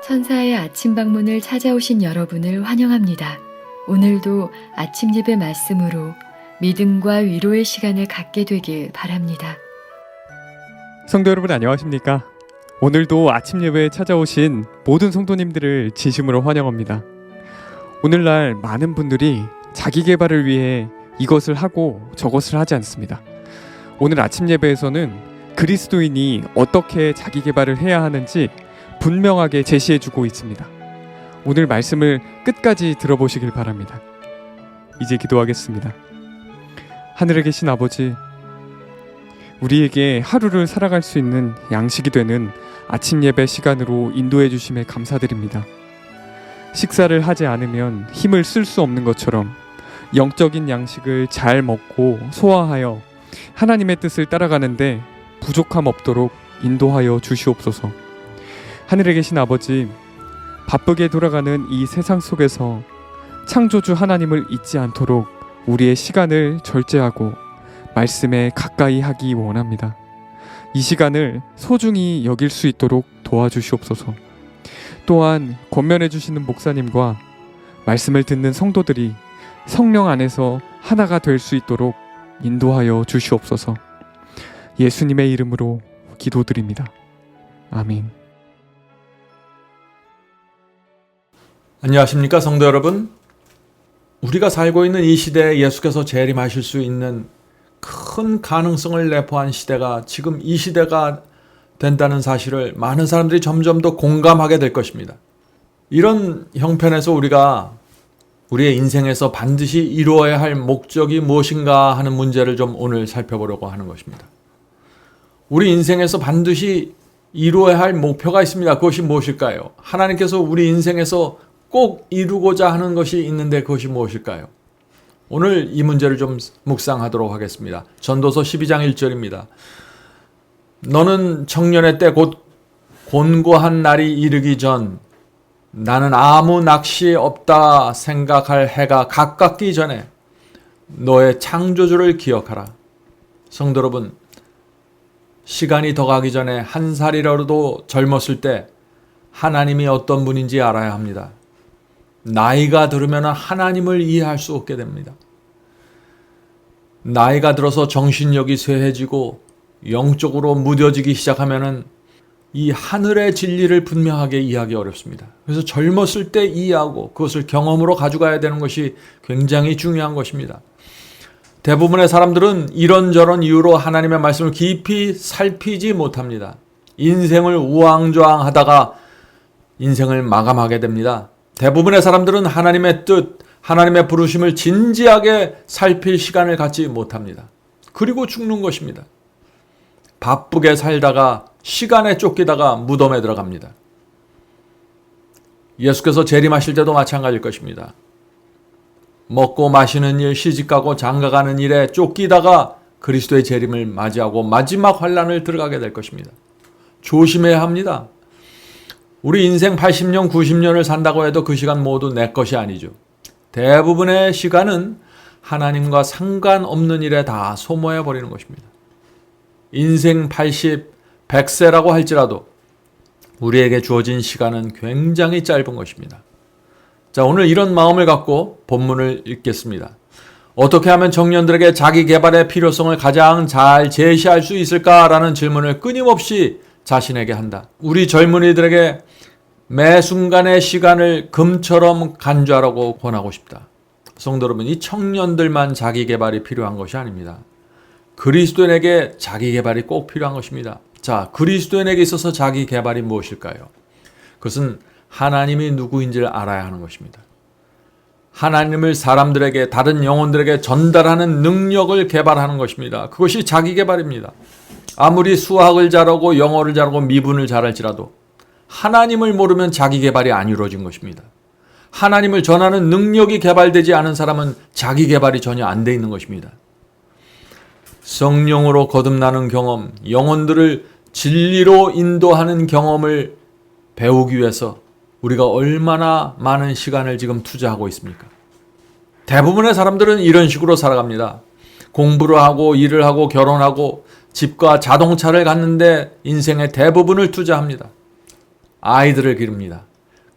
천사의 아침 방문을 찾아오신 여러분을 환영합니다. 오늘도 아침 예배 말씀으로 믿음과 위로의 시간을 갖게 되길 바랍니다. 성도 여러분 안녕하십니까? 오늘도 아침 예배에 찾아오신 모든 성도님들을 진심으로 환영합니다. 오늘날 많은 분들이 자기 개발을 위해 이것을 하고 저것을 하지 않습니다. 오늘 아침 예배에서는 그리스도인이 어떻게 자기 개발을 해야 하는지 분명하게 제시해주고 있습니다. 오늘 말씀을 끝까지 들어보시길 바랍니다. 이제 기도하겠습니다. 하늘에 계신 아버지, 우리에게 하루를 살아갈 수 있는 양식이 되는 아침 예배 시간으로 인도해 주심에 감사드립니다. 식사를 하지 않으면 힘을 쓸 수 없는 것처럼 영적인 양식을 잘 먹고 소화하여 하나님의 뜻을 따라가는데 부족함 없도록 인도하여 주시옵소서. 하늘에 계신 아버지, 바쁘게 돌아가는 이 세상 속에서 창조주 하나님을 잊지 않도록 우리의 시간을 절제하고 말씀에 가까이 하기 원합니다. 이 시간을 소중히 여길 수 있도록 도와주시옵소서. 또한 권면해 주시는 목사님과 말씀을 듣는 성도들이 성령 안에서 하나가 될 수 있도록 인도하여 주시옵소서. 예수님의 이름으로 기도드립니다. 아멘. 안녕하십니까 성도 여러분. 우리가 살고 있는 이 시대에 예수께서 재림하실 수 있는 큰 가능성을 내포한 시대가 지금 이 시대가 된다는 사실을 많은 사람들이 점점 더 공감하게 될 것입니다. 이런 형편에서 우리가 우리의 인생에서 반드시 이루어야 할 목적이 무엇인가 하는 문제를 좀 오늘 살펴보려고 하는 것입니다. 우리 인생에서 반드시 이루어야 할 목표가 있습니다. 그것이 무엇일까요? 하나님께서 우리 인생에서 꼭 이루고자 하는 것이 있는데 그것이 무엇일까요? 오늘 이 문제를 좀 묵상하도록 하겠습니다. 전도서 12장 1절입니다. 너는 청년의 때 곧 곤고한 날이 이르기 전 나는 아무 낚시 없다 생각할 해가 가깝기 전에 너의 창조주를 기억하라. 성도 여러분, 시간이 더 가기 전에 한 살이라도 젊었을 때 하나님이 어떤 분인지 알아야 합니다. 나이가 들으면 하나님을 이해할 수 없게 됩니다. 나이가 들어서 정신력이 쇠해지고 영적으로 무뎌지기 시작하면 이 하늘의 진리를 분명하게 이해하기 어렵습니다. 그래서 젊었을 때 이해하고 그것을 경험으로 가져가야 되는 것이 굉장히 중요한 것입니다. 대부분의 사람들은 이런저런 이유로 하나님의 말씀을 깊이 살피지 못합니다. 인생을 우왕좌왕하다가 인생을 마감하게 됩니다. 대부분의 사람들은 하나님의 뜻, 하나님의 부르심을 진지하게 살필 시간을 갖지 못합니다. 그리고 죽는 것입니다. 바쁘게 살다가 시간에 쫓기다가 무덤에 들어갑니다. 예수께서 재림하실 때도 마찬가지일 것입니다. 먹고 마시는 일, 시집가고 장가가는 일에 쫓기다가 그리스도의 재림을 맞이하고 마지막 환난을 들어가게 될 것입니다. 조심해야 합니다. 우리 인생 80년, 90년을 산다고 해도 그 시간 모두 내 것이 아니죠. 대부분의 시간은 하나님과 상관없는 일에 다 소모해 버리는 것입니다. 인생 80, 100세라고 할지라도 우리에게 주어진 시간은 굉장히 짧은 것입니다. 자, 오늘 이런 마음을 갖고 본문을 읽겠습니다. 어떻게 하면 청년들에게 자기 개발의 필요성을 가장 잘 제시할 수 있을까라는 질문을 끊임없이 자신에게 한다. 우리 젊은이들에게 매 순간의 시간을 금처럼 간주하라고 권하고 싶다. 성도 여러분, 이 청년들만 자기 개발이 필요한 것이 아닙니다. 그리스도인에게 자기 개발이 꼭 필요한 것입니다. 자, 그리스도인에게 있어서 자기 개발이 무엇일까요? 그것은 하나님이 누구인지를 알아야 하는 것입니다. 하나님을 사람들에게, 다른 영혼들에게 전달하는 능력을 개발하는 것입니다. 그것이 자기 개발입니다. 아무리 수학을 잘하고 영어를 잘하고 미분을 잘할지라도 하나님을 모르면 자기 개발이 안 이루어진 것입니다. 하나님을 전하는 능력이 개발되지 않은 사람은 자기 개발이 전혀 안 돼 있는 것입니다. 성령으로 거듭나는 경험, 영혼들을 진리로 인도하는 경험을 배우기 위해서 우리가 얼마나 많은 시간을 지금 투자하고 있습니까? 대부분의 사람들은 이런 식으로 살아갑니다. 공부를 하고 일을 하고 결혼하고 집과 자동차를 갖는데 인생의 대부분을 투자합니다. 아이들을 기릅니다.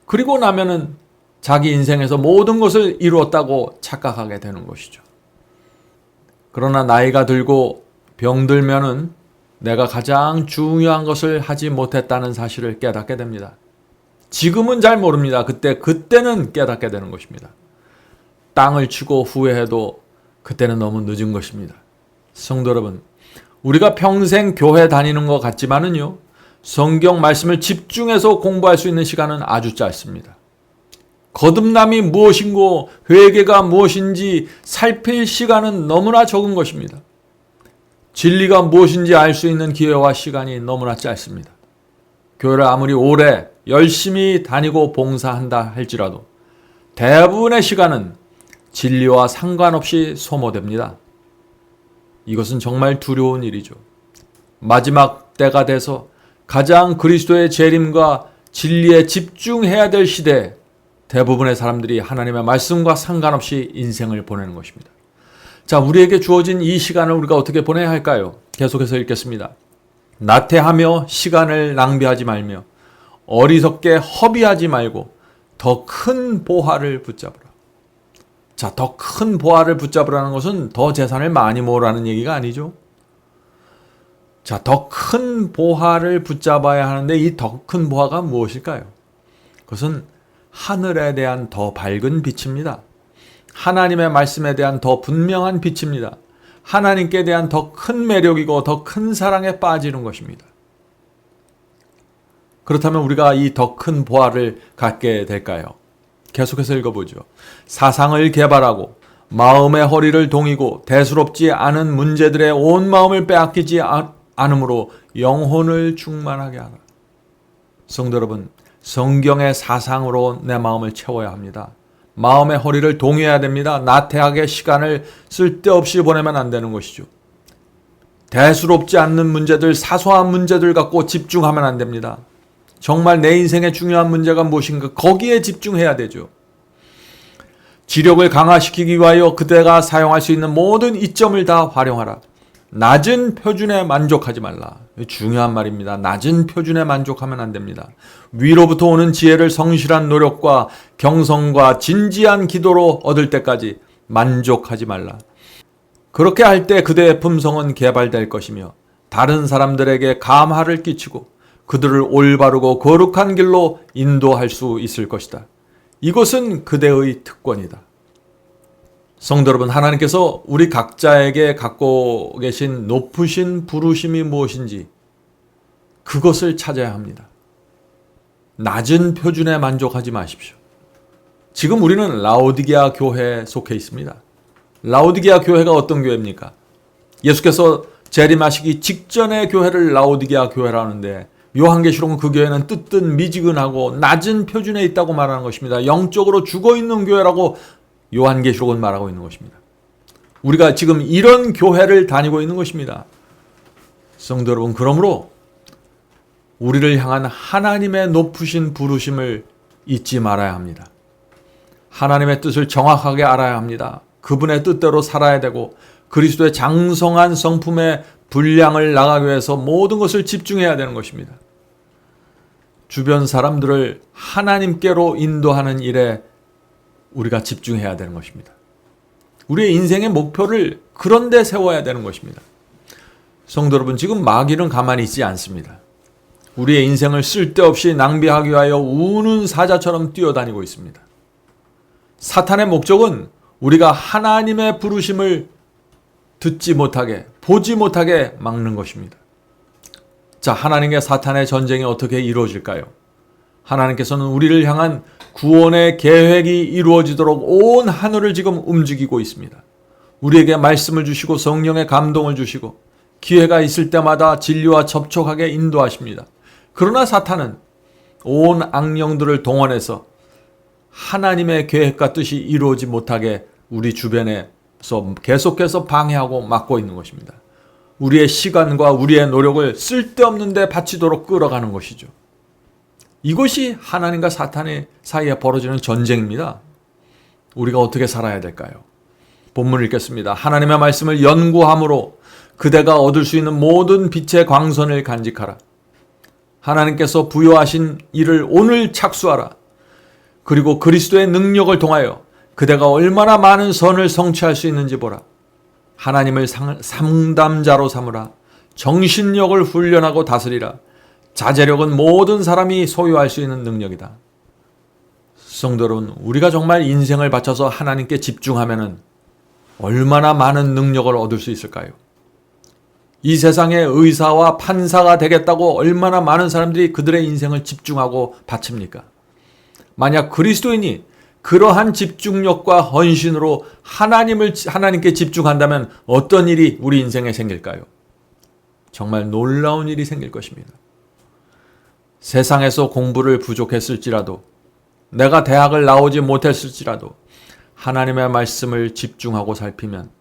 그리고 나면은 자기 인생에서 모든 것을 이루었다고 착각하게 되는 것이죠. 그러나 나이가 들고 병들면은 내가 가장 중요한 것을 하지 못했다는 사실을 깨닫게 됩니다. 지금은 잘 모릅니다. 그때는 깨닫게 되는 것입니다. 땅을 치고 후회해도 그때는 너무 늦은 것입니다. 성도 여러분, 우리가 평생 교회 다니는 것 같지만은요, 성경 말씀을 집중해서 공부할 수 있는 시간은 아주 짧습니다. 거듭남이 무엇인고 회개가 무엇인지 살필 시간은 너무나 적은 것입니다. 진리가 무엇인지 알 수 있는 기회와 시간이 너무나 짧습니다. 교회를 아무리 오래 열심히 다니고 봉사한다 할지라도 대부분의 시간은 진리와 상관없이 소모됩니다. 이것은 정말 두려운 일이죠. 마지막 때가 돼서 가장 그리스도의 재림과 진리에 집중해야 될 시대에 대부분의 사람들이 하나님의 말씀과 상관없이 인생을 보내는 것입니다. 자, 우리에게 주어진 이 시간을 우리가 어떻게 보내야 할까요? 계속해서 읽겠습니다. 나태하며 시간을 낭비하지 말며 어리석게 허비하지 말고 더 큰 보화를 붙잡으라. 자, 더 큰 보화를 붙잡으라는 것은 더 재산을 많이 모으라는 얘기가 아니죠. 자, 더 큰 보화를 붙잡아야 하는데 이 더 큰 보화가 무엇일까요? 그것은 하늘에 대한 더 밝은 빛입니다. 하나님의 말씀에 대한 더 분명한 빛입니다. 하나님께 대한 더 큰 매력이고 더 큰 사랑에 빠지는 것입니다. 그렇다면 우리가 이 더 큰 보화를 갖게 될까요? 계속해서 읽어보죠. 사상을 개발하고 마음의 허리를 동이고 대수롭지 않은 문제들의 온 마음을 빼앗기지 않으므로 영혼을 충만하게 하라. 성도 여러분, 성경의 사상으로 내 마음을 채워야 합니다. 마음의 허리를 동여야 됩니다. 나태하게 시간을 쓸데없이 보내면 안 되는 것이죠. 대수롭지 않는 문제들, 사소한 문제들 갖고 집중하면 안 됩니다. 정말 내 인생의 중요한 문제가 무엇인가 거기에 집중해야 되죠. 지력을 강화시키기 위하여 그대가 사용할 수 있는 모든 이점을 다 활용하라. 낮은 표준에 만족하지 말라. 중요한 말입니다. 낮은 표준에 만족하면 안 됩니다. 위로부터 오는 지혜를 성실한 노력과 경성과 진지한 기도로 얻을 때까지 만족하지 말라. 그렇게 할 때 그대의 품성은 개발될 것이며 다른 사람들에게 감화를 끼치고 그들을 올바르고 거룩한 길로 인도할 수 있을 것이다. 이것은 그대의 특권이다. 성도 여러분, 하나님께서 우리 각자에게 갖고 계신 높으신 부르심이 무엇인지 그것을 찾아야 합니다. 낮은 표준에 만족하지 마십시오. 지금 우리는 라오디게아 교회에 속해 있습니다. 라오디게아 교회가 어떤 교회입니까? 예수께서 재림하시기 직전의 교회를 라오디게아 교회라는데 요한계시록은 그 교회는 뜨뜻 미지근하고 낮은 표준에 있다고 말하는 것입니다. 영적으로 죽어있는 교회라고 요한계시록은 말하고 있는 것입니다. 우리가 지금 이런 교회를 다니고 있는 것입니다. 성도 여러분, 그러므로 우리를 향한 하나님의 높으신 부르심을 잊지 말아야 합니다. 하나님의 뜻을 정확하게 알아야 합니다. 그분의 뜻대로 살아야 되고 그리스도의 장성한 성품의 분량을 나가기 위해서 모든 것을 집중해야 되는 것입니다. 주변 사람들을 하나님께로 인도하는 일에 우리가 집중해야 되는 것입니다. 우리의 인생의 목표를 그런 데 세워야 되는 것입니다. 성도 여러분, 지금 마귀는 가만히 있지 않습니다. 우리의 인생을 쓸데없이 낭비하기 위하여 우는 사자처럼 뛰어다니고 있습니다. 사탄의 목적은 우리가 하나님의 부르심을 듣지 못하게, 보지 못하게 막는 것입니다. 자, 하나님과 사탄의 전쟁이 어떻게 이루어질까요? 하나님께서는 우리를 향한 구원의 계획이 이루어지도록 온 하늘을 지금 움직이고 있습니다. 우리에게 말씀을 주시고 성령의 감동을 주시고 기회가 있을 때마다 진리와 접촉하게 인도하십니다. 그러나 사탄은 온 악령들을 동원해서 하나님의 계획과 뜻이 이루어지 못하게 우리 주변에서 계속해서 방해하고 막고 있는 것입니다. 우리의 시간과 우리의 노력을 쓸데없는 데 바치도록 끌어가는 것이죠. 이것이 하나님과 사탄의 사이에 벌어지는 전쟁입니다. 우리가 어떻게 살아야 될까요? 본문을 읽겠습니다. 하나님의 말씀을 연구함으로 그대가 얻을 수 있는 모든 빛의 광선을 간직하라. 하나님께서 부여하신 일을 오늘 착수하라. 그리고 그리스도의 능력을 통하여 그대가 얼마나 많은 선을 성취할 수 있는지 보라. 하나님을 상담자로 삼으라. 정신력을 훈련하고 다스리라. 자제력은 모든 사람이 소유할 수 있는 능력이다. 성도 여러분, 우리가 정말 인생을 바쳐서 하나님께 집중하면은 얼마나 많은 능력을 얻을 수 있을까요? 이 세상의 의사와 판사가 되겠다고 얼마나 많은 사람들이 그들의 인생을 집중하고 바칩니까? 만약 그리스도인이 그러한 집중력과 헌신으로 하나님께 집중한다면 어떤 일이 우리 인생에 생길까요? 정말 놀라운 일이 생길 것입니다. 세상에서 공부를 부족했을지라도, 내가 대학을 나오지 못했을지라도 하나님의 말씀을 집중하고 살피면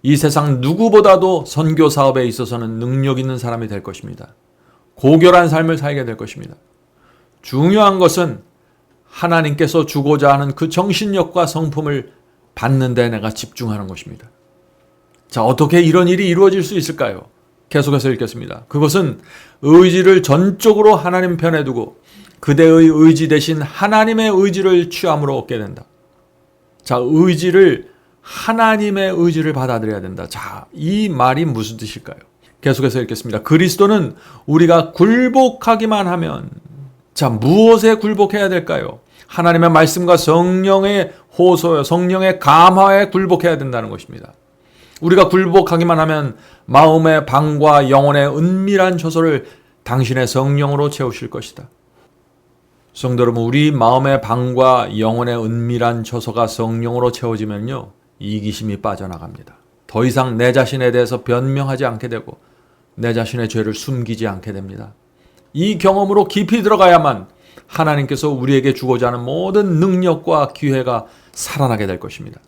이 세상 누구보다도 선교 사업에 있어서는 능력 있는 사람이 될 것입니다. 고결한 삶을 살게 될 것입니다. 중요한 것은 하나님께서 주고자 하는 그 정신력과 성품을 받는 데 내가 집중하는 것입니다. 자, 어떻게 이런 일이 이루어질 수 있을까요? 계속해서 읽겠습니다. 그것은 의지를 전적으로 하나님 편에 두고 그대의 의지 대신 하나님의 의지를 취함으로 얻게 된다. 자, 하나님의 의지를 받아들여야 된다. 자, 이 말이 무슨 뜻일까요? 계속해서 읽겠습니다. 그리스도는 우리가 굴복하기만 하면, 자, 무엇에 굴복해야 될까요? 하나님의 말씀과 성령의 호소요, 성령의 감화에 굴복해야 된다는 것입니다. 우리가 굴복하기만 하면 마음의 방과 영혼의 은밀한 처소를 당신의 성령으로 채우실 것이다. 성도 여러분, 우리 마음의 방과 영혼의 은밀한 처소가 성령으로 채워지면요, 이기심이 빠져나갑니다. 더 이상 내 자신에 대해서 변명하지 않게 되고 내 자신의 죄를 숨기지 않게 됩니다. 이 경험으로 깊이 들어가야만 하나님께서 우리에게 주고자 하는 모든 능력과 기회가 살아나게 될 것입니다.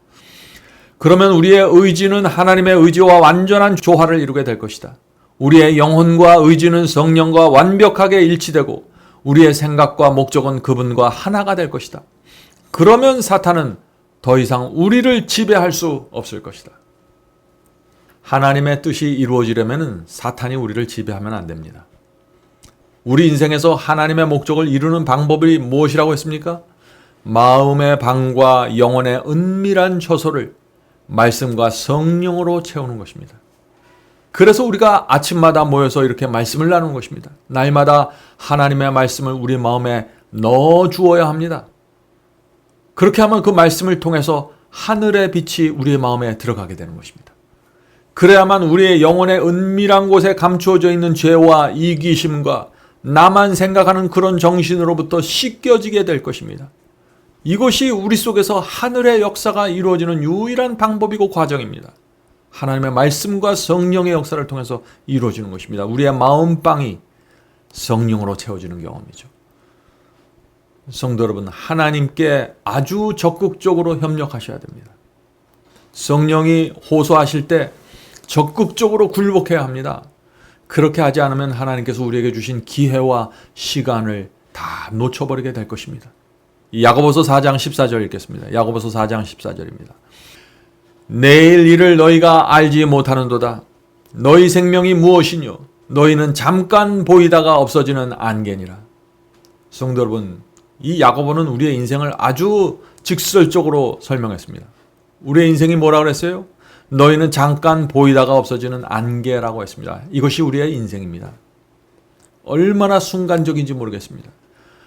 그러면 우리의 의지는 하나님의 의지와 완전한 조화를 이루게 될 것이다. 우리의 영혼과 의지는 성령과 완벽하게 일치되고 우리의 생각과 목적은 그분과 하나가 될 것이다. 그러면 사탄은 더 이상 우리를 지배할 수 없을 것이다. 하나님의 뜻이 이루어지려면 사탄이 우리를 지배하면 안 됩니다. 우리 인생에서 하나님의 목적을 이루는 방법이 무엇이라고 했습니까? 마음의 방과 영혼의 은밀한 처소를 말씀과 성령으로 채우는 것입니다. 그래서 우리가 아침마다 모여서 이렇게 말씀을 나누는 것입니다. 날마다 하나님의 말씀을 우리 마음에 넣어 주어야 합니다. 그렇게 하면 그 말씀을 통해서 하늘의 빛이 우리의 마음에 들어가게 되는 것입니다. 그래야만 우리의 영혼의 은밀한 곳에 감추어져 있는 죄와 이기심과 나만 생각하는 그런 정신으로부터 씻겨지게 될 것입니다. 이것이 우리 속에서 하늘의 역사가 이루어지는 유일한 방법이고 과정입니다. 하나님의 말씀과 성령의 역사를 통해서 이루어지는 것입니다. 우리의 마음방이 성령으로 채워지는 경험이죠. 성도 여러분, 하나님께 아주 적극적으로 협력하셔야 됩니다. 성령이 호소하실 때 적극적으로 굴복해야 합니다. 그렇게 하지 않으면 하나님께서 우리에게 주신 기회와 시간을 다 놓쳐버리게 될 것입니다. 야고보서 4장 14절 읽겠습니다. 야고보서 4장 14절입니다. 내일 일을 너희가 알지 못하는도다. 너희 생명이 무엇이뇨? 너희는 잠깐 보이다가 없어지는 안개니라. 성도 여러분, 이 야고보는 우리의 인생을 아주 직설적으로 설명했습니다. 우리의 인생이 뭐라고 그랬어요? 너희는 잠깐 보이다가 없어지는 안개라고 했습니다. 이것이 우리의 인생입니다. 얼마나 순간적인지 모르겠습니다.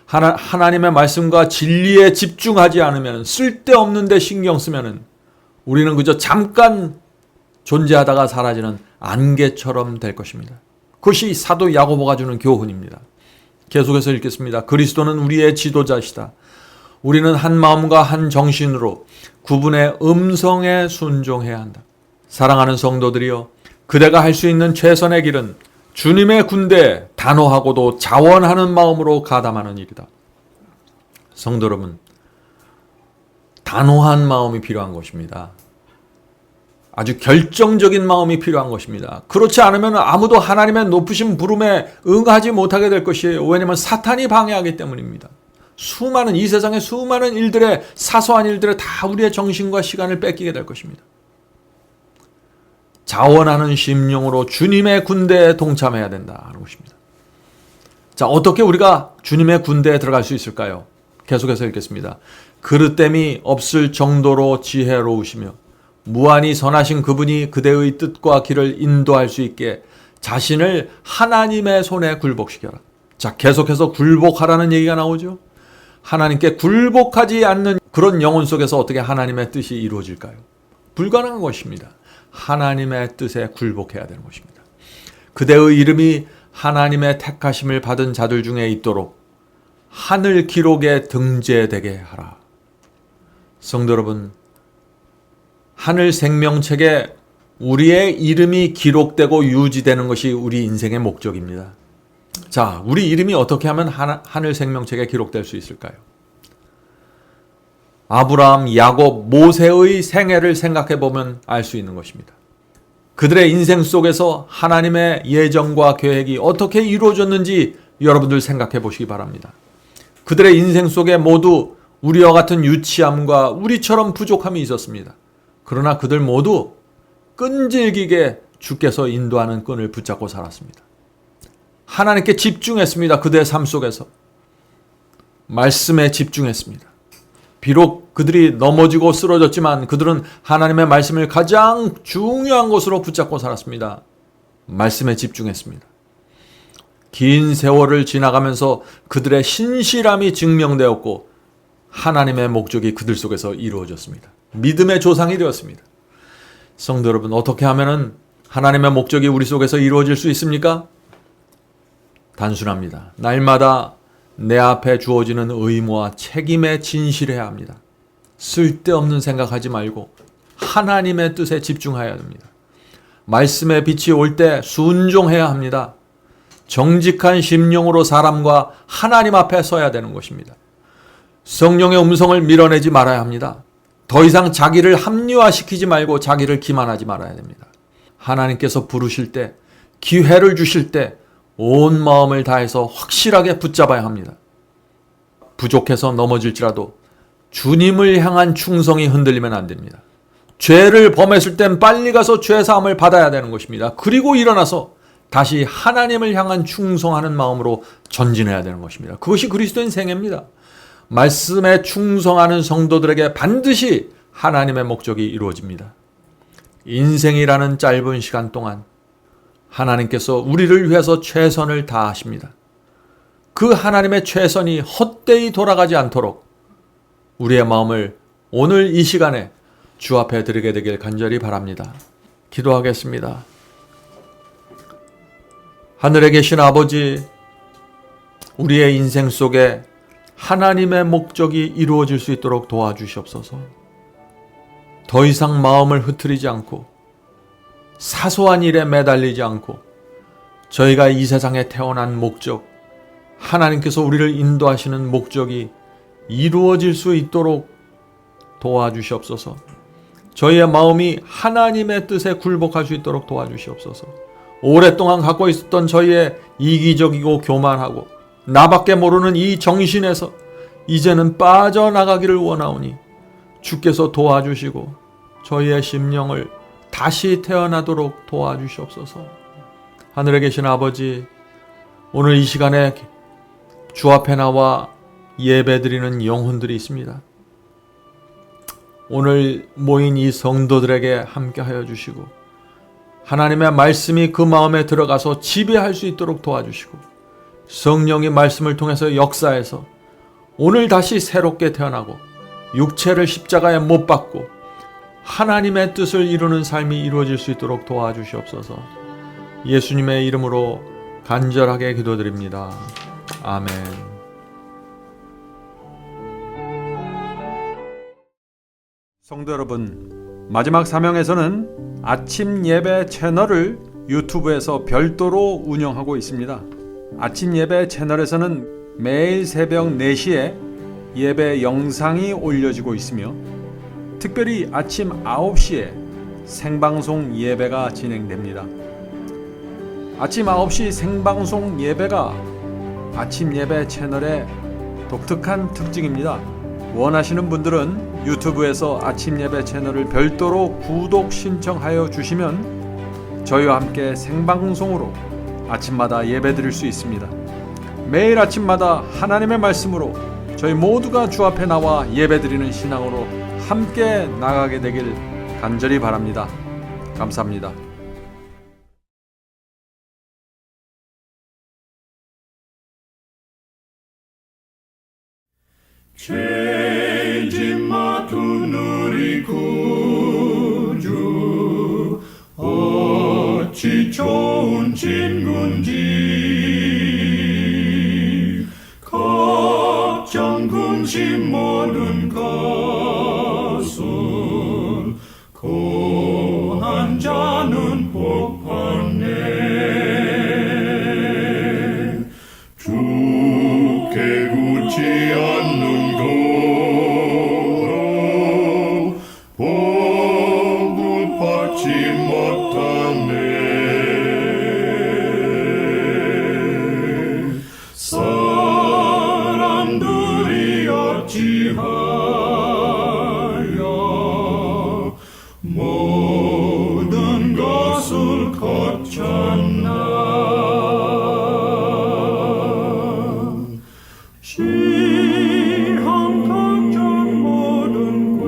하나님의 말씀과 진리에 집중하지 않으면, 쓸데없는 데 신경 쓰면은 우리는 그저 잠깐 존재하다가 사라지는 안개처럼 될 것입니다. 그것이 사도 야고보가 주는 교훈입니다. 계속해서 읽겠습니다. 그리스도는 우리의 지도자시다. 우리는 한 마음과 한 정신으로 그분의 음성에 순종해야 한다. 사랑하는 성도들이여, 그대가 할 수 있는 최선의 길은 주님의 군대에 단호하고도 자원하는 마음으로 가담하는 일이다. 성도 여러분, 단호한 마음이 필요한 것입니다. 아주 결정적인 마음이 필요한 것입니다. 그렇지 않으면 아무도 하나님의 높으신 부름에 응하지 못하게 될 것이에요. 왜냐하면 사탄이 방해하기 때문입니다. 이 세상의 수많은 일들에, 사소한 일들에 다 우리의 정신과 시간을 뺏기게 될 것입니다. 자원하는 심령으로 주님의 군대에 동참해야 된다는 것입니다. 자, 어떻게 우리가 주님의 군대에 들어갈 수 있을까요? 계속해서 읽겠습니다. 그릇됨이 없을 정도로 지혜로우시며 무한히 선하신 그분이 그대의 뜻과 길을 인도할 수 있게 자신을 하나님의 손에 굴복시켜라. 자, 계속해서 굴복하라는 얘기가 나오죠. 하나님께 굴복하지 않는 그런 영혼 속에서 어떻게 하나님의 뜻이 이루어질까요? 불가능한 것입니다. 하나님의 뜻에 굴복해야 되는 것입니다. 그대의 이름이 하나님의 택하심을 받은 자들 중에 있도록 하늘 기록에 등재되게 하라. 성도 여러분, 하늘 생명책에 우리의 이름이 기록되고 유지되는 것이 우리 인생의 목적입니다. 자, 우리 이름이 어떻게 하면 하늘 생명책에 기록될 수 있을까요? 아브라함, 야곱, 모세의 생애를 생각해 보면 알 수 있는 것입니다. 그들의 인생 속에서 하나님의 예정과 계획이 어떻게 이루어졌는지 여러분들 생각해 보시기 바랍니다. 그들의 인생 속에 모두 우리와 같은 유치함과 우리처럼 부족함이 있었습니다. 그러나 그들 모두 끈질기게 주께서 인도하는 끈을 붙잡고 살았습니다. 하나님께 집중했습니다. 그들의 삶 속에서. 말씀에 집중했습니다. 비록 그들이 넘어지고 쓰러졌지만 그들은 하나님의 말씀을 가장 중요한 것으로 붙잡고 살았습니다. 말씀에 집중했습니다. 긴 세월을 지나가면서 그들의 신실함이 증명되었고 하나님의 목적이 그들 속에서 이루어졌습니다. 믿음의 조상이 되었습니다. 성도 여러분, 어떻게 하면 하나님의 목적이 우리 속에서 이루어질 수 있습니까? 단순합니다. 날마다 내 앞에 주어지는 의무와 책임에 진실해야 합니다. 쓸데없는 생각하지 말고 하나님의 뜻에 집중해야 됩니다. 말씀의 빛이 올 때 순종해야 합니다. 정직한 심령으로 사람과 하나님 앞에 서야 되는 것입니다. 성령의 음성을 밀어내지 말아야 합니다. 더 이상 자기를 합리화시키지 말고 자기를 기만하지 말아야 됩니다. 하나님께서 부르실 때, 기회를 주실 때 온 마음을 다해서 확실하게 붙잡아야 합니다. 부족해서 넘어질지라도 주님을 향한 충성이 흔들리면 안 됩니다. 죄를 범했을 땐 빨리 가서 죄사함을 받아야 되는 것입니다. 그리고 일어나서 다시 하나님을 향한 충성하는 마음으로 전진해야 되는 것입니다. 그것이 그리스도인 생애입니다. 말씀에 충성하는 성도들에게 반드시 하나님의 목적이 이루어집니다. 인생이라는 짧은 시간 동안 하나님께서 우리를 위해서 최선을 다하십니다. 그 하나님의 최선이 헛되이 돌아가지 않도록 우리의 마음을 오늘 이 시간에 주 앞에 드리게 되길 간절히 바랍니다. 기도하겠습니다. 하늘에 계신 아버지, 우리의 인생 속에 하나님의 목적이 이루어질 수 있도록 도와주시옵소서. 더 이상 마음을 흐트리지 않고 사소한 일에 매달리지 않고 저희가 이 세상에 태어난 목적, 하나님께서 우리를 인도하시는 목적이 이루어질 수 있도록 도와주시옵소서. 저희의 마음이 하나님의 뜻에 굴복할 수 있도록 도와주시옵소서. 오랫동안 갖고 있었던 저희의 이기적이고 교만하고 나밖에 모르는 이 정신에서 이제는 빠져나가기를 원하오니 주께서 도와주시고 저희의 심령을 다시 태어나도록 도와주시옵소서. 하늘에 계신 아버지, 오늘 이 시간에 주 앞에 나와 예배드리는 영혼들이 있습니다. 오늘 모인 이 성도들에게 함께하여 주시고 하나님의 말씀이 그 마음에 들어가서 지배할 수 있도록 도와주시고 성령이 말씀을 통해서 역사해서 오늘 다시 새롭게 태어나고 육체를 십자가에 못 박고 하나님의 뜻을 이루는 삶이 이루어질 수 있도록 도와주시옵소서. 예수님의 이름으로 간절하게 기도드립니다. 아멘. 성도 여러분, 마지막 사명에서는 아침 예배 채널을 유튜브에서 별도로 운영하고 있습니다. 아침 예배 채널에서는 매일 새벽 4시에 예배 영상이 올려지고 있으며 특별히 아침 9시에 생방송 예배가 진행됩니다. 아침 9시 생방송 예배가 아침 예배 채널의 독특한 특징입니다. 원하시는 분들은 유튜브에서 아침 예배 채널을 별도로 구독 신청하여 주시면 저희와 함께 생방송으로 아침마다 예배 드릴 수 있습니다. 매일 아침마다 하나님의 말씀으로 저희 모두가 주 앞에 나와 예배드리는 신앙으로 함께 나가게 되길 간절히 바랍니다. 감사합니다. 죄짐 맡은 우리 구주 어찌 좋은 친구인지 걱정 근심 모든 것을 고한 자는 복 받네. 주께 굳지 않는 거로 복을 받지 못하네. 사람들이 어찌하여 모든 것을 거쳤나. 시험 걱정 모든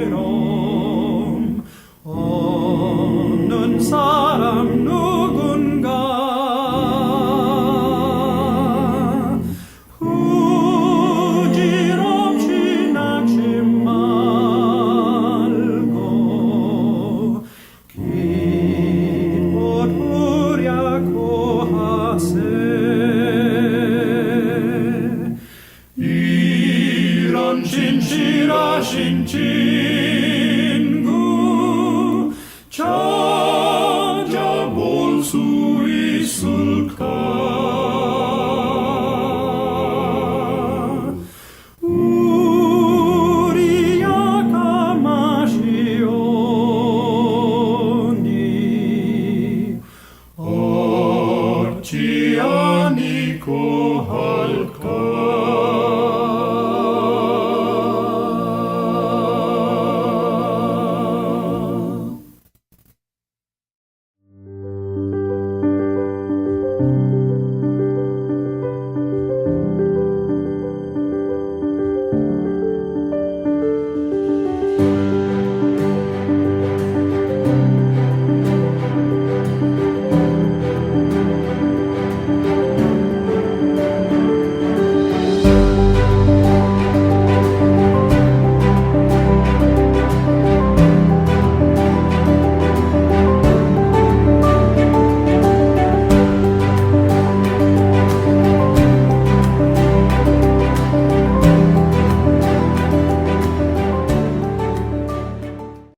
괴로움 없는 사람 누군가. 부질없이 낙심 말고 기뻐 도랴고하세. 이런 진실하신 친구 찾아볼 수 있을까. 우리 약함하시오니 어찌하니 고하